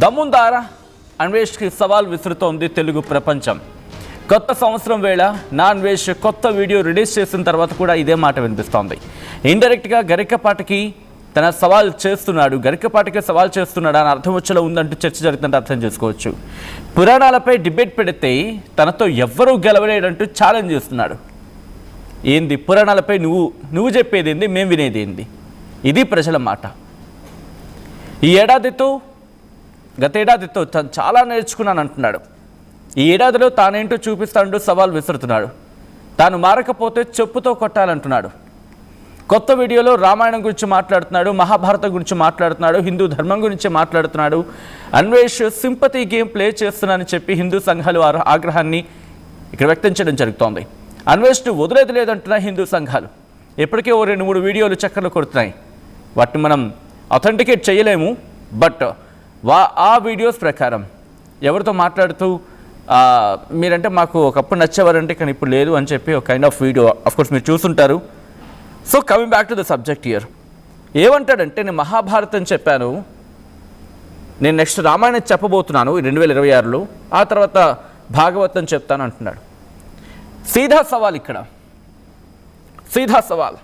దమ్ముందారా అన్వేష్కి సవాల్ విసురుతోంది తెలుగు ప్రపంచం. కొత్త సంవత్సరం వేళ నా అన్వేష్ కొత్త వీడియో రిలీజ్ చేసిన తర్వాత కూడా ఇదే మాట వినిపిస్తోంది. ఇండైరెక్ట్గా గరికపాటికి తన సవాల్ చేస్తున్నాడు, గరికపాటికి సవాల్ చేస్తున్నాడు అని అర్థం వచ్చేలా ఉందంటూ చర్చ జరుగుతుంటే అర్థం చేసుకోవచ్చు. పురాణాలపై డిబేట్ పెడితే తనతో ఎవ్వరూ గెలవలేడంటూ ఛాలెంజ్ చేస్తున్నాడు. ఏంది పురాణాలపై నువ్వు చెప్పేది ఏంది, మేము వినేది ఏంది? ఇది ప్రజల మాట. ఈ ఏడాదితో గతేడాదితో చాలా నేర్చుకున్నాను అంటున్నాడు. ఈ ఏడాదిలో తానేంటో చూపిస్తానంటూ సవాల్ విసురుతున్నాడు. తాను మారకపోతే చెప్పుతో కొట్టాలంటున్నాడు. కొత్త వీడియోలో రామాయణం గురించి మాట్లాడుతున్నాడు, మహాభారతం గురించి మాట్లాడుతున్నాడు, హిందూ ధర్మం గురించి మాట్లాడుతున్నాడు. అన్వేష్ సింపతి గేమ్ ప్లే చేస్తున్నానని చెప్పి హిందూ సంఘాలు ఆగ్రహాన్ని ఇక్కడ వ్యక్తం చేయడం జరుగుతోంది. అన్వేష్ను వదిలేది లేదంటున్న హిందూ సంఘాలు ఇప్పటికే 2-3 వీడియోలు చక్కర్లు కొడుతున్నాయి. వాటిని మనం అథెంటికేట్ చేయలేము, బట్ ఆ వీడియోస్ ప్రకారం ఎవరితో మాట్లాడుతూ మీరంటే మాకు ఒకప్పుడు నచ్చేవారంటే కానీ ఇప్పుడు లేదు అని చెప్పి ఒక కైండ్ ఆఫ్ వీడియో అఫ్కోర్స్ మీరు చూసుంటారు. So coming back to the subject here, ఏమంటాడంటే నేను మహాభారతం చెప్పాను, నేను నెక్స్ట్ రామాయణం చెప్పబోతున్నాను 2026లో, ఆ తర్వాత భాగవతం చెప్తాను అంటున్నాడు. సీదా సవాల్ ఇక్కడ, సీదా సవాల్.